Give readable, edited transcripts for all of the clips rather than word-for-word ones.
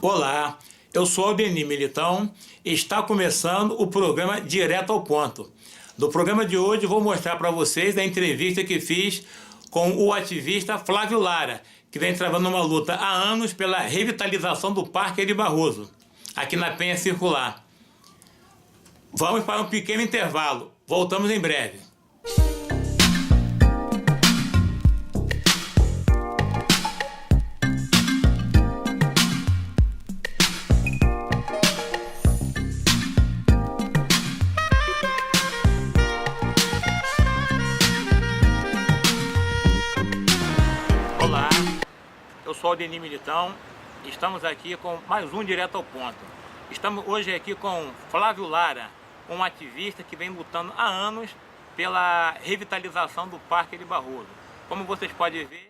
Olá, eu sou Aldenir Militão e está começando o programa Direto ao Ponto. No programa de hoje vou mostrar para vocês a entrevista que fiz com o ativista Flávio Lara, que vem travando uma luta há anos pela revitalização do Parque Edir Barroso, aqui na Penha Circular. Vamos para um pequeno intervalo, voltamos em breve. Olá, eu sou Aldenir Militão e estamos aqui com mais um Direto ao Ponto. Estamos hoje aqui com Flávio Lara, um ativista que vem lutando há anos pela revitalização do Parque Edir Barroso. Como vocês podem ver,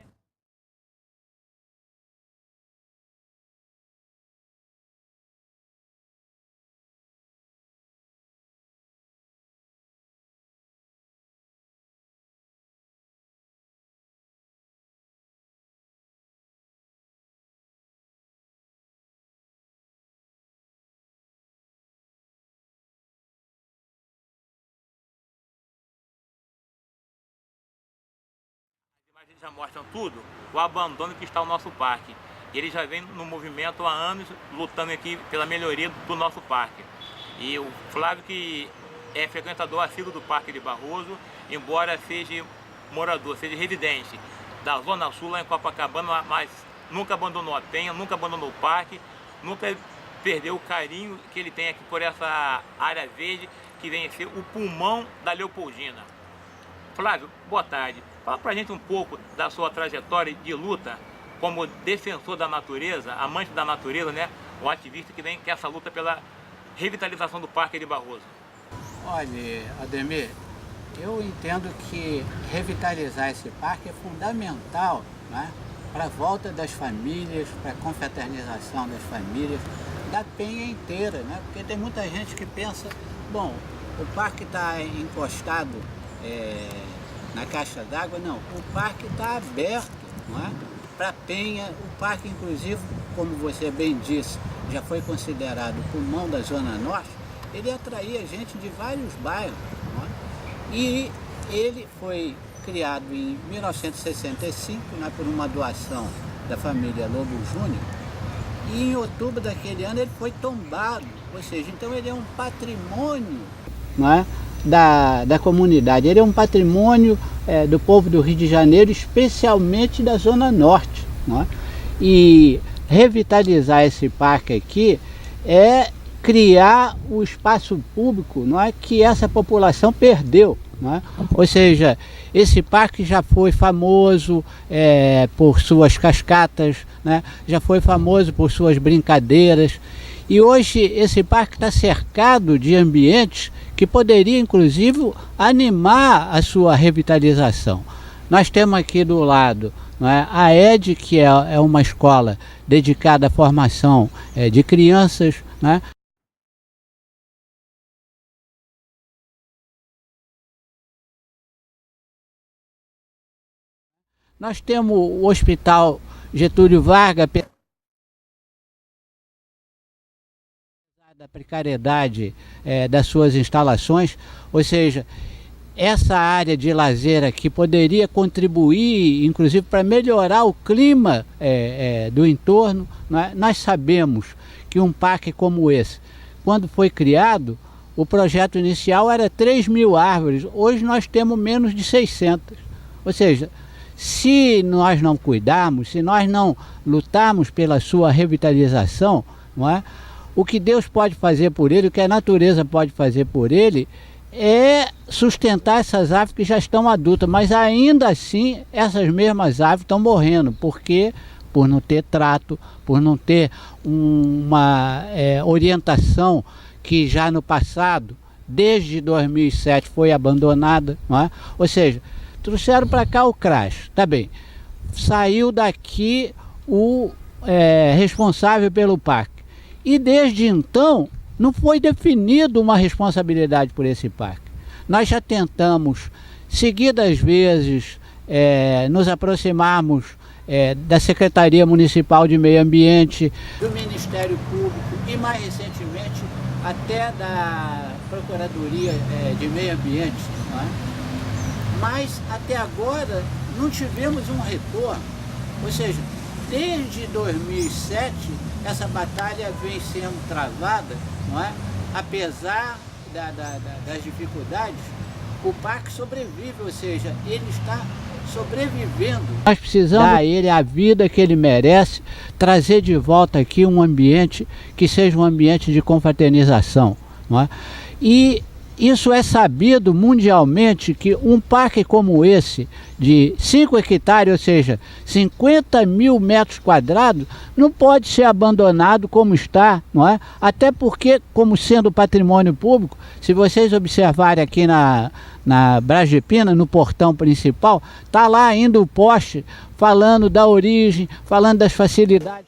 imagens já mostram tudo, o abandono que está o nosso parque. Ele já vem no movimento há anos, lutando aqui pela melhoria do nosso parque. E o Flávio, que é frequentador assíduo do Parque Edir Barroso, embora seja morador, seja residente da Zona Sul, lá em Copacabana, mas nunca abandonou a Penha, nunca abandonou o parque, nunca perdeu o carinho que ele tem aqui por essa área verde, que vem a ser o pulmão da Leopoldina. Flávio, boa tarde. Fala pra gente um pouco da sua trajetória de luta como defensor da natureza, amante da natureza, né? Um ativista que vem com essa luta pela revitalização do Parque Edir Barroso. Olha, Ademir, eu entendo que revitalizar esse parque é fundamental, né, para a volta das famílias, para a confraternização das famílias, da Penha inteira, né? Porque tem muita gente que pensa, bom, o parque está encostado na caixa d'água. Não, o parque está aberto, não é? Para a Penha. O parque, inclusive, como você bem disse, já foi considerado pulmão da Zona Norte. Ele atraía gente de vários bairros, não é? E ele foi criado em 1965, né, por uma doação da família Lobo Júnior, e em outubro daquele ano ele foi tombado, ou seja, então ele é um patrimônio, não é, da comunidade. Ele é um patrimônio do povo do Rio de Janeiro, especialmente da Zona Norte, não é? E revitalizar esse parque aqui é criar o espaço público, não é, que essa população perdeu, não é? Ou seja, esse parque já foi famoso por suas cascatas, né? Já foi famoso por suas brincadeiras, e hoje esse parque está cercado de ambientes que poderia, inclusive, animar a sua revitalização. Nós temos aqui do lado, não é, a ED, que é uma escola dedicada à formação de crianças, né? Nós temos o Hospital Getúlio Vargas, da precariedade das suas instalações, ou seja, essa área de lazer aqui poderia contribuir, inclusive, para melhorar o clima do entorno, não é? Nós sabemos que um parque como esse, quando foi criado, o projeto inicial era 3.000 árvores, hoje nós temos menos de 600, ou seja, se nós não cuidarmos, se nós não lutarmos pela sua revitalização, não é? O que Deus pode fazer por ele, o que a natureza pode fazer por ele, é sustentar essas árvores que já estão adultas, mas ainda assim essas mesmas árvores estão morrendo, porque por não ter trato, por não ter uma orientação que já no passado, desde 2007, foi abandonada, não é? Ou seja, trouxeram para cá o CRAS, tá bem, saiu daqui o responsável pelo parque. E desde então não foi definido uma responsabilidade por esse parque. Nós já tentamos seguidas vezes nos aproximarmos da Secretaria Municipal de Meio Ambiente, do Ministério Público e, mais recentemente, até da Procuradoria de Meio Ambiente. Não é? Mas, até agora, não tivemos um retorno. Ou seja, desde 2007, essa batalha vem sendo travada, não é? Apesar das dificuldades, o parque sobrevive, ou seja, ele está sobrevivendo. Nós precisamos dar a ele a vida que ele merece, trazer de volta aqui um ambiente que seja um ambiente de confraternização, não é? E isso é sabido mundialmente que um parque como esse, de 5 hectares, ou seja, 50 mil metros quadrados, não pode ser abandonado como está, não é? Até porque, como sendo patrimônio público, se vocês observarem aqui na Brasipina, no portão principal, está lá ainda o poste falando da origem, falando das facilidades.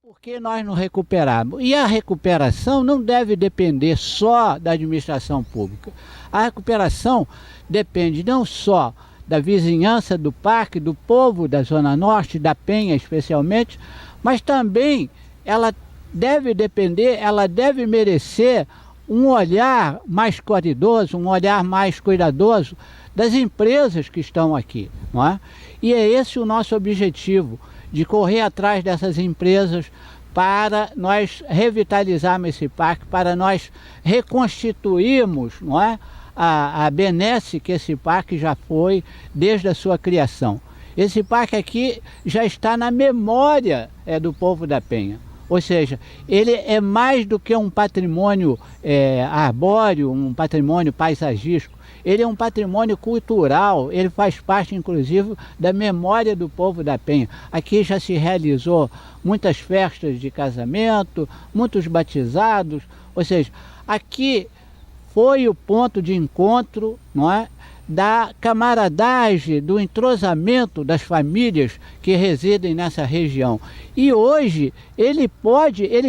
Por que nós não recuperarmos? E a recuperação não deve depender só da administração pública. A recuperação depende não só da vizinhança do parque, do povo da Zona Norte, da Penha especialmente, mas também ela deve depender, ela deve merecer um olhar mais caridoso, um olhar mais cuidadoso das empresas que estão aqui, não é? E é esse o nosso objetivo, de correr atrás dessas empresas para nós revitalizarmos esse parque, para nós reconstituirmos, não é, a benesse que esse parque já foi desde a sua criação. Esse parque aqui já está na memória do povo da Penha. Ou seja, ele é mais do que um patrimônio arbóreo, um patrimônio paisagístico. Ele é um patrimônio cultural, ele faz parte, inclusive, da memória do povo da Penha. Aqui já se realizou muitas festas de casamento, muitos batizados, ou seja, aqui foi o ponto de encontro, não é, da camaradagem, do entrosamento das famílias que residem nessa região. E hoje ele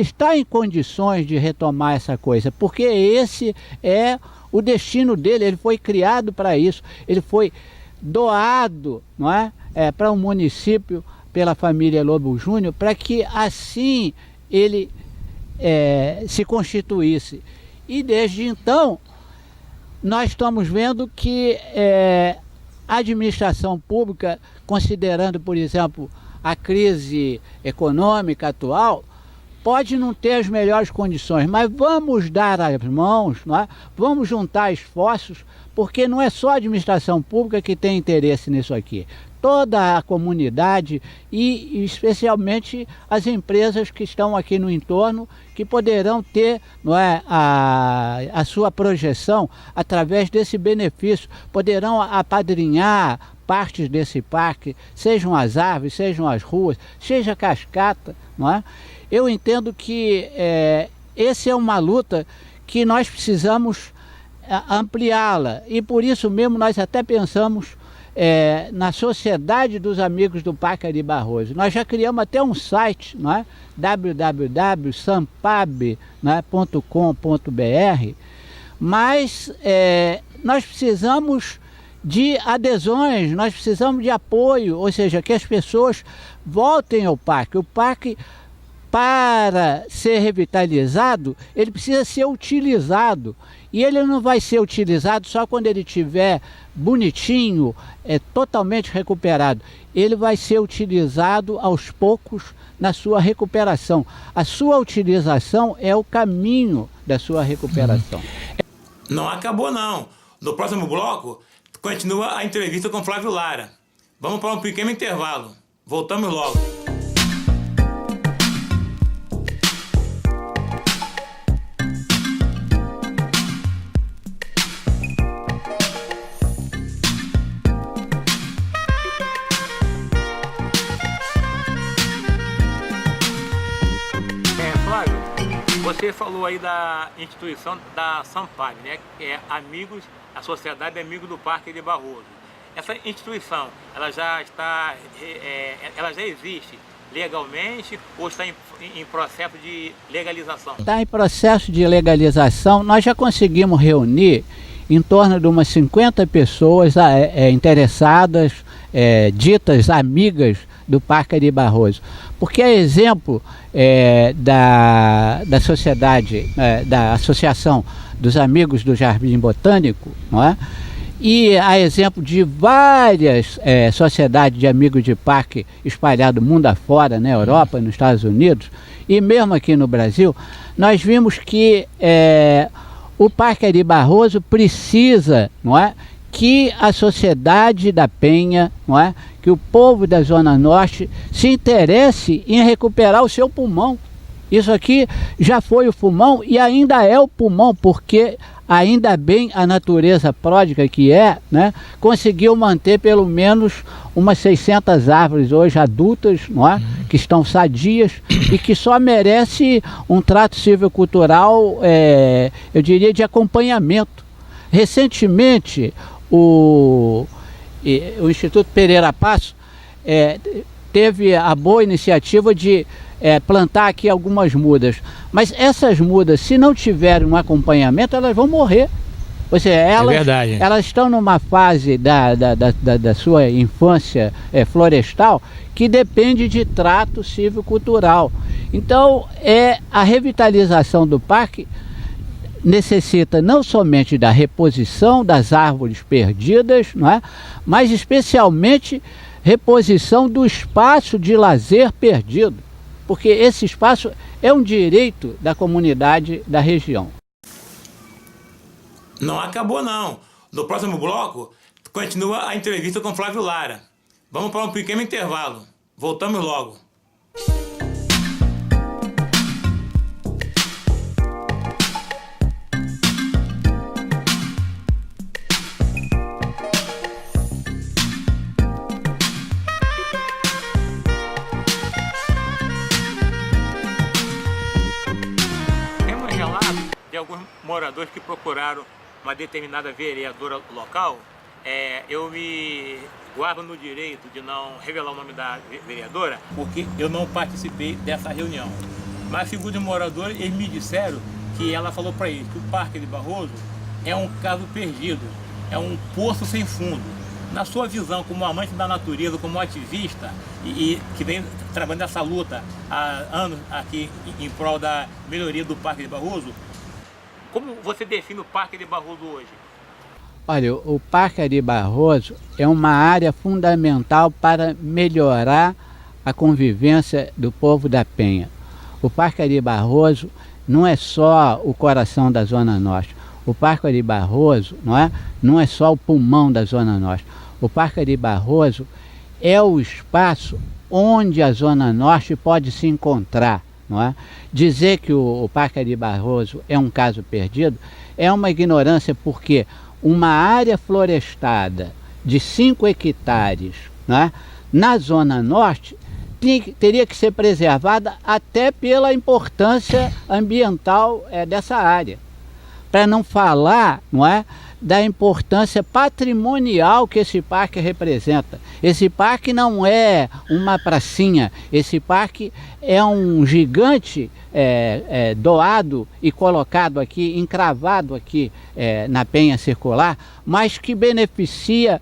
está em condições de retomar essa coisa, porque esse é o destino dele, ele foi criado para isso, ele foi doado, não é, para um município pela família Lobo Júnior, para que assim ele se constituísse. E desde então nós estamos vendo que a administração pública, considerando, por exemplo, a crise econômica atual, pode não ter as melhores condições, mas vamos dar as mãos, não é? Vamos juntar esforços, porque não é só a administração pública que tem interesse nisso aqui. Toda a comunidade e especialmente as empresas que estão aqui no entorno, que poderão ter, não é, a sua projeção através desse benefício, poderão apadrinhar partes desse parque, sejam as árvores, sejam as ruas, seja a cascata, não é? Eu entendo que essa é uma luta que nós precisamos ampliá-la, e por isso mesmo nós até pensamos na Sociedade dos Amigos do Parque Ari Barroso. Nós já criamos até um site, não é? www.sampab.com.br, mas nós precisamos de adesões, nós precisamos de apoio, ou seja, que as pessoas voltem ao parque. O parque, para ser revitalizado, ele precisa ser utilizado. E ele não vai ser utilizado só quando ele estiver bonitinho, totalmente recuperado. Ele vai ser utilizado aos poucos na sua recuperação. A sua utilização é o caminho da sua recuperação. Não acabou não. No próximo bloco, continua a entrevista com Flávio Lara. Vamos para um pequeno intervalo. Voltamos logo. Você falou aí da instituição da SAMPAG, né? Que é Amigos, a Sociedade Amigos do Parque de Barroso. Essa instituição, ela já existe legalmente ou está em processo de legalização? Está em processo de legalização. Nós já conseguimos reunir em torno de umas 50 pessoas interessadas, ditas amigas do Parque de Barroso. Porque é exemplo da sociedade, da Associação dos Amigos do Jardim Botânico, não é? E a exemplo de várias sociedades de amigos de parque espalhadas mundo afora, na Europa, nos Estados Unidos, e mesmo aqui no Brasil, nós vimos que o Parque de Barroso precisa, não é, que a sociedade da Penha, não é, que o povo da Zona Norte se interesse em recuperar o seu pulmão. Isso aqui já foi o pulmão e ainda é o pulmão, porque ainda bem a natureza pródiga que né, conseguiu manter pelo menos umas 600 árvores hoje adultas, não é, que estão sadias e que só merece um trato silvicultural, eu diria, de acompanhamento. Recentemente, o Instituto Pereira Passo teve a boa iniciativa de plantar aqui algumas mudas, mas essas mudas, se não tiverem um acompanhamento, elas vão morrer. Ou seja, elas estão numa fase da sua infância florestal que depende de trato silvicultural. Então, a revitalização do parque necessita não somente da reposição das árvores perdidas, não é? Mas especialmente reposição do espaço de lazer perdido, porque esse espaço é um direito da comunidade da região. Não acabou não. No próximo bloco, continua a entrevista com Flávio Lara. Vamos para um pequeno intervalo. Voltamos logo. De alguns moradores que procuraram uma determinada vereadora local, eu me guardo no direito de não revelar o nome da vereadora, porque eu não participei dessa reunião. Mas, segundo os moradores, eles me disseram que ela falou para eles que o Parque de Barroso é um caso perdido, é um poço sem fundo. Na sua visão, como amante da natureza, como ativista e que vem trabalhando nessa luta há anos aqui em prol da melhoria do Parque de Barroso, como você define o Parque de Barroso hoje? Olha, o Parque de Barroso é uma área fundamental para melhorar a convivência do povo da Penha. O Parque de Barroso não é só o coração da Zona Norte. O Parque de Barroso não é só o pulmão da Zona Norte. O Parque de Barroso é o espaço onde a Zona Norte pode se encontrar. Não é? Dizer que o Parque de Barroso é um caso perdido é uma ignorância, porque uma área florestada de 5 hectares, não é, na Zona Norte teria que ser preservada até pela importância ambiental dessa área. Para não falar, não é, da importância patrimonial que esse parque representa. Esse parque não é uma pracinha, esse parque é um gigante doado e colocado aqui, encravado aqui na Penha Circular, mas que beneficia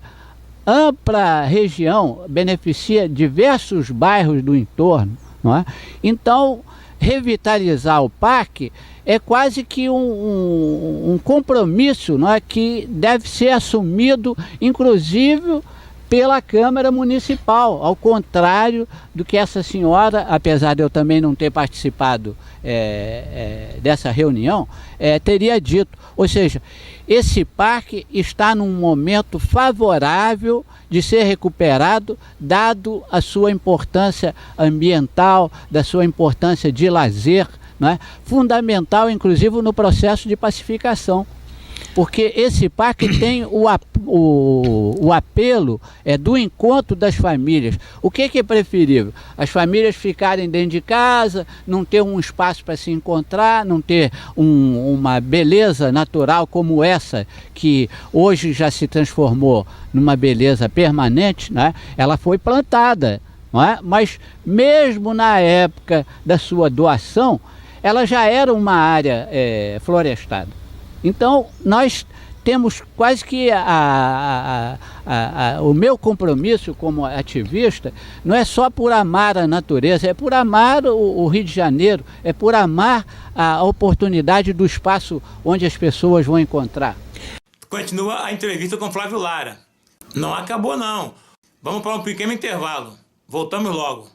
ampla região, beneficia diversos bairros do entorno, não é? Então, revitalizar o parque é quase que um compromisso, não é, que deve ser assumido, inclusive, pela Câmara Municipal, ao contrário do que essa senhora, apesar de eu também não ter participado dessa reunião, teria dito. Ou seja, esse parque está num momento favorável de ser recuperado, dado a sua importância ambiental, da sua importância de lazer, não é? Fundamental, inclusive, no processo de pacificação. porque esse parque tem o apelo do encontro das famílias. O que é preferível? As famílias ficarem dentro de casa, não ter um espaço para se encontrar, não ter uma beleza natural como essa, que hoje já se transformou numa beleza permanente, né? Ela foi plantada, não é? Mas mesmo na época da sua doação, ela já era uma área florestada. Então, nós temos quase que o meu compromisso como ativista não é só por amar a natureza, é por amar o Rio de Janeiro, é por amar a oportunidade do espaço onde as pessoas vão encontrar. Continua a entrevista com Flávio Lara. Não acabou não. Vamos para um pequeno intervalo. Voltamos logo.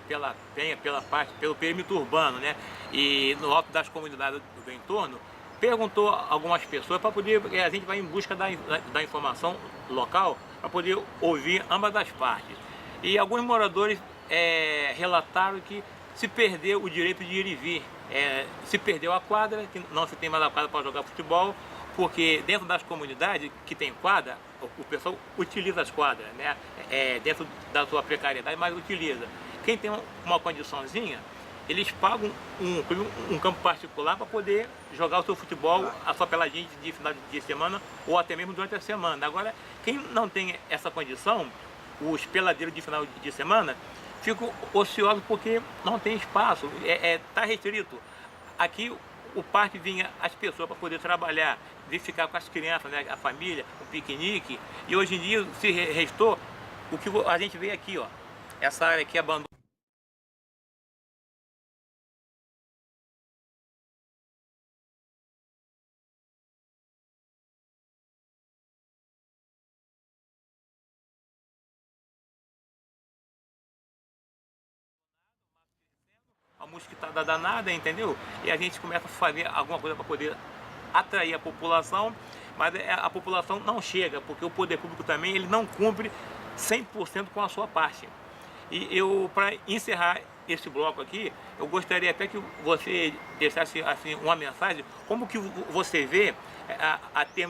Pela Penha, pelo perímetro urbano, né? E no alto das comunidades do entorno, perguntou a algumas pessoas para poder, a gente vai em busca da informação local para poder ouvir ambas as partes. E alguns moradores relataram que se perdeu o direito de ir e vir, se perdeu a quadra, que não se tem mais a quadra para jogar futebol, porque dentro das comunidades que tem quadra, o pessoal utiliza as quadras, né? Dentro da sua precariedade, mas utiliza. Quem tem uma condiçãozinha, eles pagam um campo particular para poder jogar o seu futebol, a sua peladinha de final de semana ou até mesmo durante a semana. Agora, quem não tem essa condição, os peladeiros de final de semana, ficam ociosos porque não tem espaço, tá restrito. Aqui o parque vinha as pessoas para poder trabalhar, vir ficar com as crianças, né, a família, o piquenique, e hoje em dia se restou o que a gente vê aqui, ó, essa área aqui abandonada. A mosquitada danada, entendeu? E a gente começa a fazer alguma coisa para poder atrair a população, mas a população não chega, porque o poder público também ele não cumpre 100% com a sua parte. E eu, para encerrar esse bloco aqui, eu gostaria até que você deixasse assim, uma mensagem, como que você vê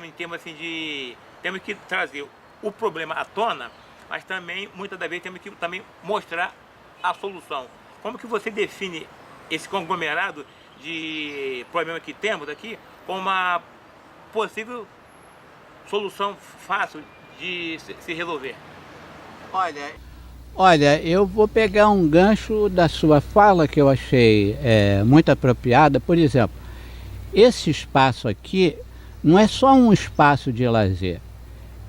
em termos assim, de temos que trazer o problema à tona, mas também, muitas das vezes, temos que também mostrar a solução. Como que você define esse conglomerado de problema que temos aqui como uma possível solução fácil de se resolver? Olha, eu vou pegar um gancho da sua fala que eu achei muito apropriada. Por exemplo, esse espaço aqui não é só um espaço de lazer,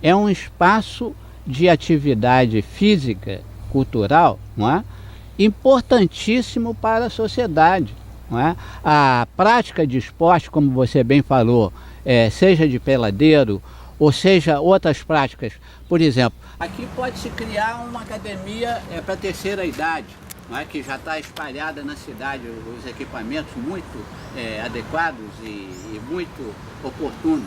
é um espaço de atividade física, cultural, não é? Importantíssimo para a sociedade, não é? A prática de esporte, como você bem falou, seja de peladeiro ou seja outras práticas, por exemplo, aqui pode-se criar uma academia para a terceira idade, não é? Que já está espalhada na cidade, os equipamentos muito adequados e muito oportunos.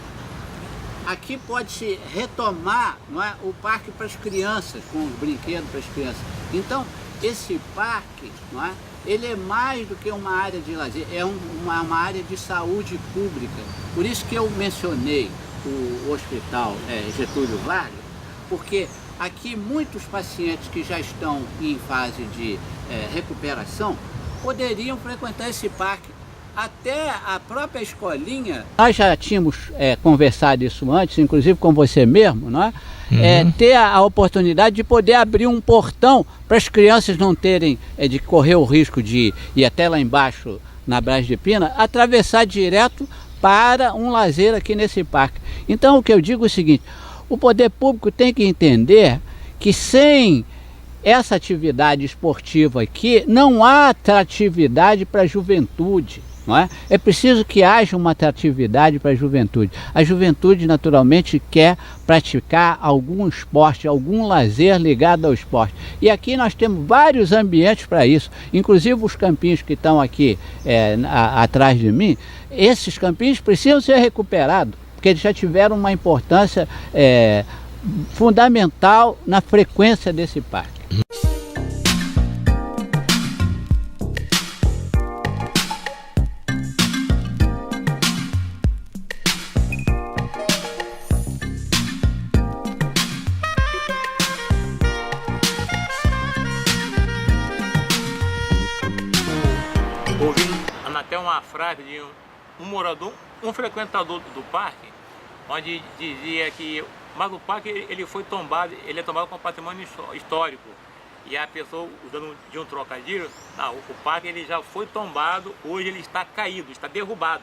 Aqui pode-se retomar, não é, o parque para as crianças, com os brinquedos para as crianças. Então, esse parque, não é, ele é mais do que uma área de lazer, é uma área de saúde pública. Por isso que eu mencionei o hospital Getúlio Vargas, porque aqui muitos pacientes que já estão em fase de recuperação poderiam frequentar esse parque. Até a própria escolinha. Nós já tínhamos conversado isso antes, inclusive com você mesmo, não é? Ter a oportunidade de poder abrir um portão para as crianças não terem de correr o risco de ir até lá embaixo na Brás de Pina, atravessar direto para um lazer aqui nesse parque. Então o que eu digo é o seguinte, o poder público tem que entender que sem essa atividade esportiva aqui não há atratividade para a juventude. não é? É preciso que haja uma atratividade para a juventude. A juventude, naturalmente, quer praticar algum esporte, algum lazer ligado ao esporte. E aqui nós temos vários ambientes para isso, inclusive os campinhos que estão aqui atrás de mim. Esses campinhos precisam ser recuperados, porque eles já tiveram uma importância fundamental na frequência desse parque. Ouvi até uma frase de um morador, um frequentador do parque, onde dizia que mas o parque ele foi tombado, ele é tombado com patrimônio histórico. E a pessoa, usando de um trocadilho, não, o parque ele já foi tombado, hoje ele está caído, está derrubado.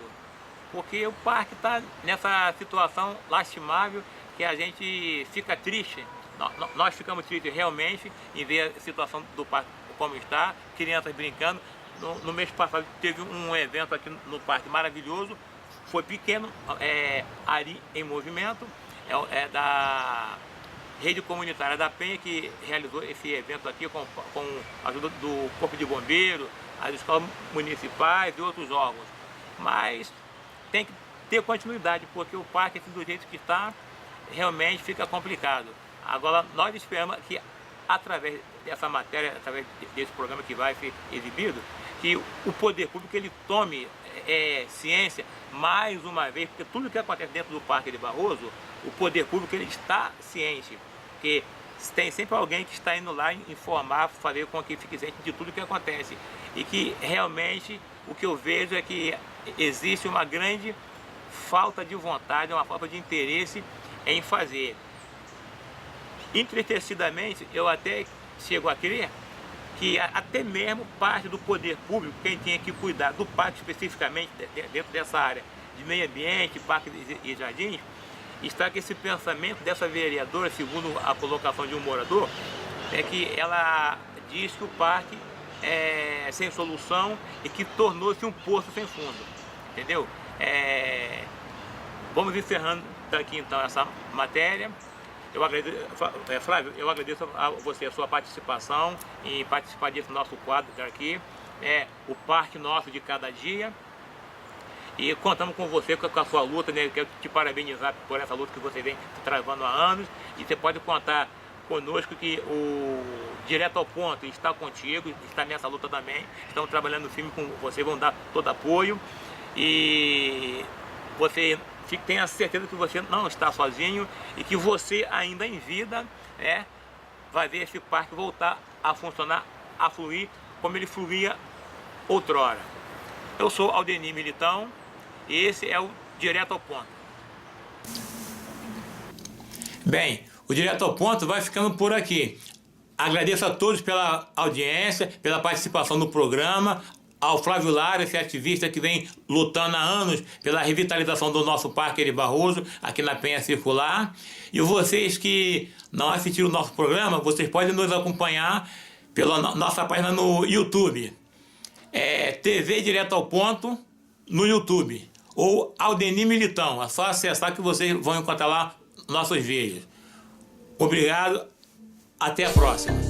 Porque o parque está nessa situação lastimável que a gente fica triste. Nós ficamos tristes realmente em ver a situação do parque como está, crianças brincando. No mês passado teve um evento aqui no parque maravilhoso, foi pequeno, Ari em Movimento, é da Rede Comunitária da Penha que realizou esse evento aqui com a ajuda do Corpo de Bombeiros, as escolas municipais e outros órgãos. Mas tem que ter continuidade, porque o parque assim, do jeito que está, realmente fica complicado. Agora nós esperamos que através dessa matéria, através desse programa que vai ser exibido, que o poder público ele tome ciência mais uma vez, porque tudo que acontece dentro do Parque de Barroso, o poder público ele está ciente, porque tem sempre alguém que está indo lá informar, fazer com que fique ciente de tudo que acontece. E que realmente o que eu vejo é que existe uma grande falta de vontade, uma falta de interesse em fazer. Entristecidamente, eu até chego a crer que até mesmo parte do poder público, quem tinha que cuidar do parque especificamente, dentro dessa área de meio ambiente, parques e jardins, está com esse pensamento dessa vereadora, segundo a colocação de um morador, é que ela diz que o parque é sem solução e que tornou-se um poço sem fundo, entendeu? Vamos encerrando aqui então essa matéria. Eu agradeço, Flávio, eu agradeço a você a sua participação em participar desse nosso quadro aqui, o Parque Nosso de Cada Dia. E contamos com você, com a sua luta, né? Eu quero te parabenizar por essa luta que você vem travando há anos. E você pode contar conosco que o Direto ao Ponto está contigo, está nessa luta também. Estamos trabalhando firme com você, vão dar todo apoio. E você tenha certeza que você não está sozinho e que você ainda em vida vai ver esse parque voltar a funcionar, a fluir como ele fluía outrora. Eu sou Aldenir Militão e esse é o Direto ao Ponto. Bem, o Direto ao Ponto vai ficando por aqui. Agradeço a todos pela audiência, pela participação no programa. Ao Flávio Lara, esse ativista que vem lutando há anos pela revitalização do nosso Parque de Barroso, aqui na Penha Circular. E vocês que não assistiram o nosso programa, vocês podem nos acompanhar pela nossa página no YouTube. TV Direto ao Ponto no YouTube. Ou Aldenir Militão. É só acessar que vocês vão encontrar lá nossos vídeos. Obrigado. Até a próxima.